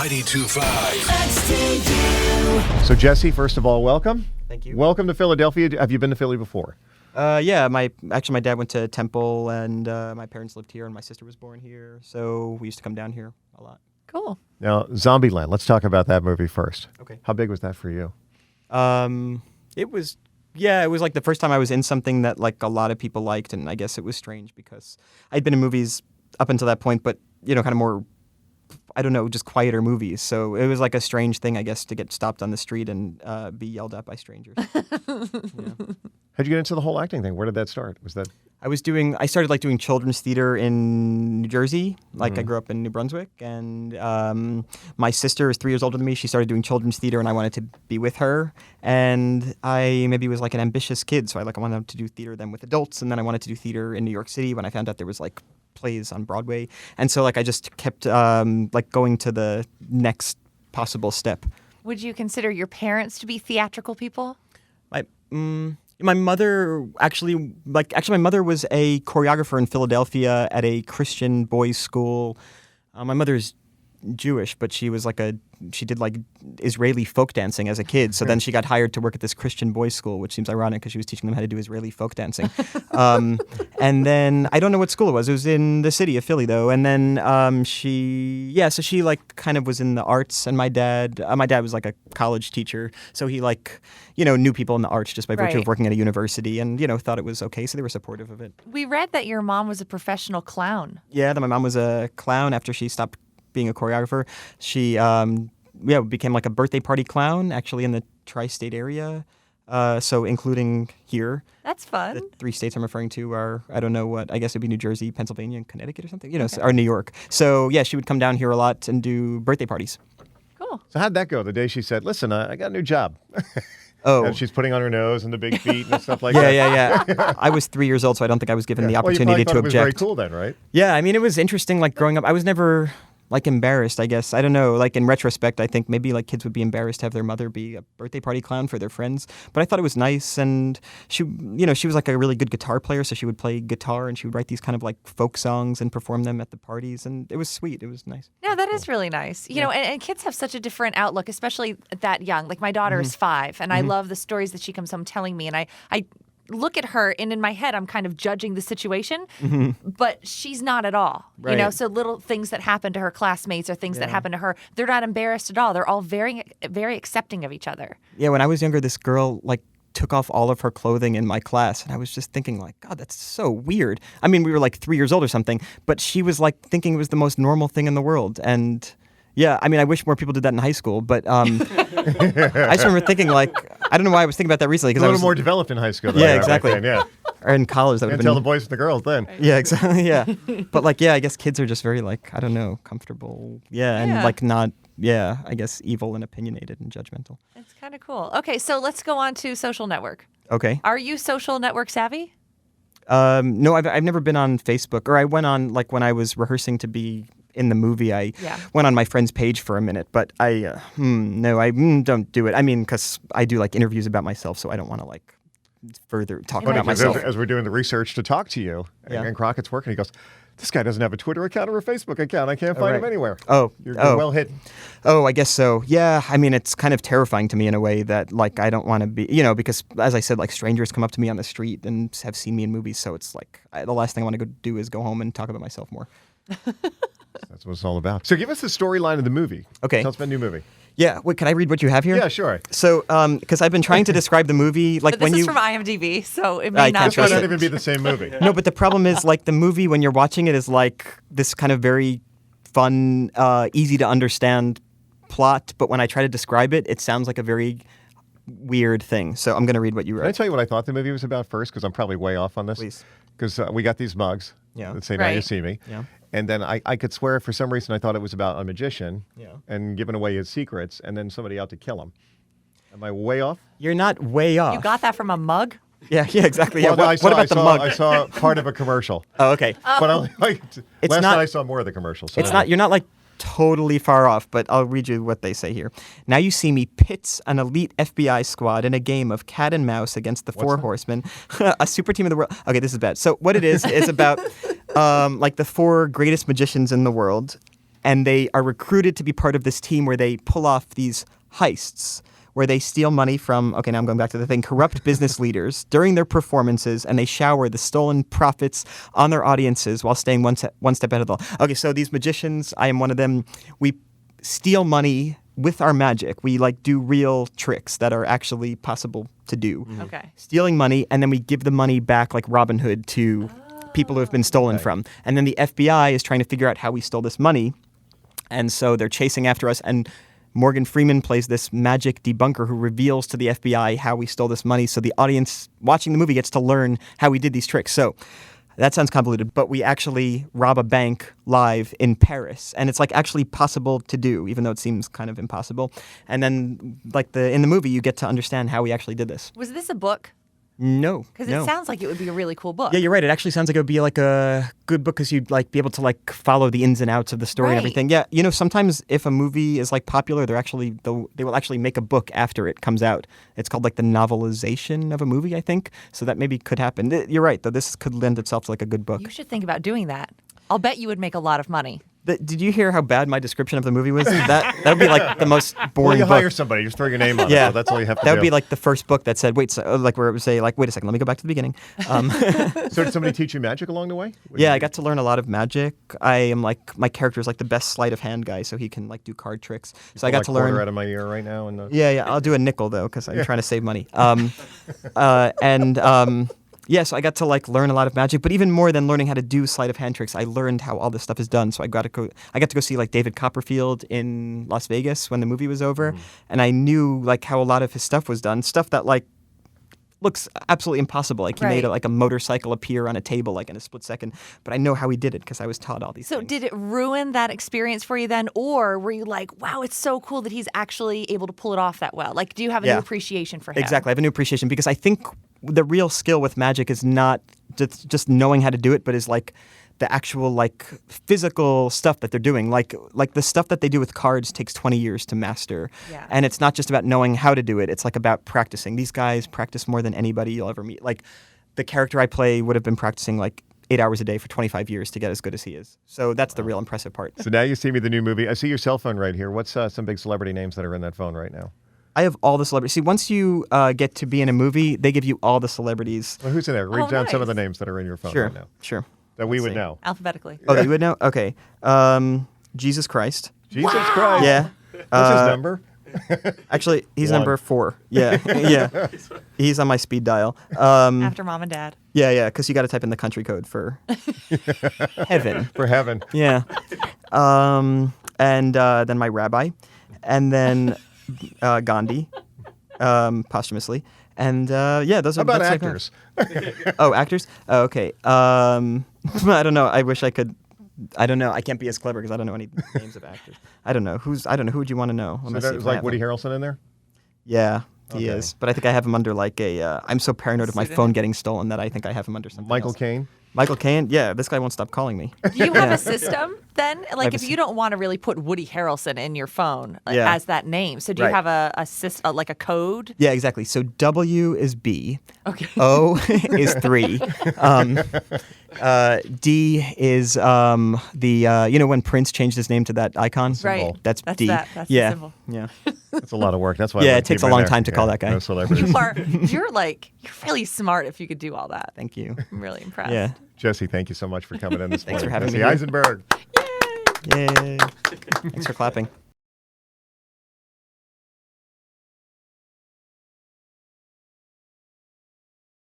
92.5 XTU. So, Jesse, first of all, welcome. Thank you. Welcome to Philadelphia. Have you been to Philly before? Yeah, my dad went to Temple, and my parents lived here, and my sister was born here, so we used to come down here a lot. Cool. Now, Zombieland. Let's talk about that movie first. Okay. How big was that for you? It was like the first time I was in something that like a lot of people liked, and I guess it was strange because I'd been in movies up until that point, but kind of more, I don't know, just quieter movies. So it was like a strange thing, I guess, to get stopped on the street and be yelled at by strangers. How'd you get into the whole acting thing? Where did that start? Was that? I started like doing children's theater in New Jersey. Like I grew up in New Brunswick, and my sister is 3 years older than me. She started doing children's theater, and I wanted to be with her. And I maybe was like an ambitious kid, so I wanted to do theater then with adults, and then I wanted to do theater in New York City when I found out there was like plays on Broadway. And so like I just kept like going to the next possible step. Would you consider your parents to be theatrical people? My mother my mother was a choreographer in Philadelphia at a Christian boys' school. My mother's Jewish, but she did like Israeli folk dancing as a kid. So then she got hired to work at this Christian boys' school, which seems ironic because she was teaching them how to do Israeli folk dancing. And then I don't know what school it was. It was in the city of Philly though. And then she like kind of was in the arts. And my dad was like a college teacher, so he like knew people in the arts just by virtue of working at a university, and thought it was okay. So they were supportive of it. We read that your mom was a professional clown. Yeah, that my mom was a clown after she stopped being a choreographer. She became like a birthday party clown actually in the tri-state area, so including here. That's fun. The 3 states I'm referring to are, I don't know what, I guess it'd be New Jersey, Pennsylvania, and Connecticut or something, or New York. So yeah, she would come down here a lot and do birthday parties. Cool. So how'd that go? The day she said, "Listen, I got a new job." Oh. And she's putting on her nose and the big feet and stuff like that. Yeah. I was 3 years old, so I don't think I was given the opportunity to It object. was very cool then, right? Yeah, I mean, it was interesting. Like growing up, I was never like embarrassed, I guess. I don't know. Like in retrospect, I think maybe like kids would be embarrassed to have their mother be a birthday party clown for their friends. But I thought it was nice, and she was like a really good guitar player, so she would play guitar and she would write these kind of like folk songs and perform them at the parties, and it was sweet. It was nice. No, that is really nice. You know, and kids have such a different outlook, especially that young. Like my daughter is 5, and I love the stories that she comes home telling me, and I look at her, and in my head, I'm kind of judging the situation, but she's not at all. Right. So little things that happen to her classmates or things that happen to her, they're not embarrassed at all. They're all very, very accepting of each other. Yeah, when I was younger, this girl like took off all of her clothing in my class, and I was just thinking like, God, that's so weird. I mean, we were like 3 years old or something, but she was like thinking it was the most normal thing in the world, and yeah, I mean, I wish more people did that in high school, but I just remember thinking, like, I don't know why I was thinking about that recently. A little more developed in high school. Yeah, exactly. Then, yeah. Or in college. That would have been... tell the boys and the girls then. Yeah, exactly, yeah. But, like, yeah, I guess kids are just very, like, I don't know, comfortable. Yeah, and, like, not, I guess evil and opinionated and judgmental. It's kind of cool. Okay, so let's go on to social network. Okay. Are you social network savvy? No, I've never been on Facebook. Or I went on, like, when I was rehearsing to be in the movie, I went on my friend's page for a minute, but I don't do it. I mean, because I do like interviews about myself, so I don't want to like further talk about myself. As we're doing the research to talk to you, and Crockett's working, he goes, "This guy doesn't have a Twitter account or a Facebook account. I can't find him anywhere." You're well hidden. Oh, I guess so. Yeah, I mean, it's kind of terrifying to me in a way that like I don't want to be, because as I said, like strangers come up to me on the street and have seen me in movies, so it's like the last thing I want to go do is go home and talk about myself more. That's what it's all about. So give us the storyline of the movie. Okay. Tell us about the new movie. Yeah. Wait, can I read what you have here? Yeah, sure. So, because I've been trying to describe the movie, like but this is from IMDb, so it may not. This might not even be the same movie. No, but the problem is, like, the movie when you're watching it is like this kind of very fun, easy to understand plot. But when I try to describe it, it sounds like a very weird thing. So I'm going to read what you wrote. Can I tell you what I thought the movie was about first? Because I'm probably way off on this. Please. Because we got these mugs that say, "Now you see me." Yeah. And then I could swear for some reason I thought it was about a magician and giving away his secrets and then somebody out to kill him. Am I way off? You're not way off. You got that from a mug? Yeah, exactly. Well, yeah. What about the mug? I saw part of a commercial. Oh, okay. But last night I saw more of the commercial. So it's not. You're not like totally far off, but I'll read you what they say here. Now you see me pits an elite FBI squad in a game of cat and mouse against the Four Horsemen, a super team of the world. Okay, this is bad. So what it is about like the 4 greatest magicians in the world. and they are recruited to be part of this team where they pull off these heists, where they steal money from, okay, now I'm going back to the thing, corrupt business leaders during their performances, and they shower the stolen profits on their audiences while staying one step ahead of the law. Okay, so these magicians, I am one of them. We steal money with our magic. We like do real tricks that are actually possible to do. Okay. Stealing money, and then we give the money back like Robin Hood to people who have been stolen from. And then the FBI is trying to figure out how we stole this money. And so they're chasing after us, and Morgan Freeman plays this magic debunker who reveals to the FBI how we stole this money, so the audience watching the movie gets to learn how we did these tricks. So that sounds convoluted, but we actually rob a bank live in Paris, and it's like actually possible to do, even though it seems kind of impossible. And then like in the movie, you get to understand how we actually did this. Was this a book? No. Because it sounds like it would be a really cool book. Yeah, you're right. It actually sounds like it would be like a good book because you'd like be able to like follow the ins and outs of the story and everything. Yeah, you know, sometimes if a movie is like popular, they will actually make a book after it comes out. It's called like the novelization of a movie, I think. So that maybe could happen. You're right, though. This could lend itself to like a good book. You should think about doing that. I'll bet you would make a lot of money. Did you hear how bad my description of the movie was? That would be like the most boring Well, you book. hire somebody, just throw your name on it. Yeah, So that's all you have to That do. would be like the first book that said, like where it would say, like, wait a second, let me go back to the beginning. So did somebody teach you magic along the way? Yeah, I got to learn a lot of magic. I am like, my character is like the best sleight of hand guy, so he can like do card tricks. So I got to learn. Quarter out of my ear right now. And Yeah, I'll do a nickel though, because I'm trying to save money. Yeah, so I got to like learn a lot of magic, but even more than learning how to do sleight of hand tricks, I learned how all this stuff is done. So I got to go see like David Copperfield in Las Vegas when the movie was over, and I knew like how a lot of his stuff was done, stuff that like looks absolutely impossible. Like he made like a motorcycle appear on a table like in a split second, but I know how he did it because I was taught all these things. So did it ruin that experience for you then, or were you like, wow, it's so cool that he's actually able to pull it off that well? Like, do you have a new appreciation for him? Exactly, I have a new appreciation because I think the real skill with magic is not just knowing how to do it, but is like the actual like physical stuff that they're doing. Like the stuff that they do with cards takes 20 years to master. Yeah. And it's not just about knowing how to do it. It's like about practicing. These guys practice more than anybody you'll ever meet. Like the character I play would have been practicing like 8 hours a day for 25 years to get as good as he is. So that's the real impressive part. So now you see me the new movie. I see your cell phone right here. What's some big celebrity names that are in that phone right now? I have all the celebrities. See, once you get to be in a movie, they give you all the celebrities. Well, who's in there? Read down some of the nice. names that are in your phone Sure, right now. sure. That we would see. know. Alphabetically. Oh, that you would know? Okay. Jesus Christ. Jesus Christ. Yeah. What's his number? Actually, he's One. number 4. Yeah, yeah. He's on my speed dial. After mom and dad. Yeah, because you got to type in the country code for heaven. For heaven. Yeah. And then my rabbi, and then Gandhi, posthumously. And yeah, those are How about that's actors? Oh, actors? Oh, okay. I don't know. I wish I could. I don't know. I can't be as clever because I don't know any names of actors. I don't know. Who would you want to know? So there's like Woody Harrelson in there? Yeah, he Okay. is. But I think I have him under like a. I'm so paranoid of my phone getting stolen that I think I have him under something Michael else. Caine? Michael Caine? Yeah, this guy won't stop calling me. Do you have Yeah. a system then? Like, have if you don't want to really put Woody Harrelson in your phone Yeah. as that name, so do you Right. have a like a code? Yeah, exactly. So W is B. Okay. O is 3. D is the you know when Prince changed his name to that icon? Right. That's D. That's the yeah. symbol. Yeah. That's a lot of work. That's why. I Yeah, wanted it to takes keep a him long in there. time to call that guy. No celebrities. You're really smart if you could do all that. Thank you. I'm really impressed. Yeah. Jesse, thank you so much for coming in this morning. for having Jesse me here. Eisenberg. Yay. Thanks for clapping.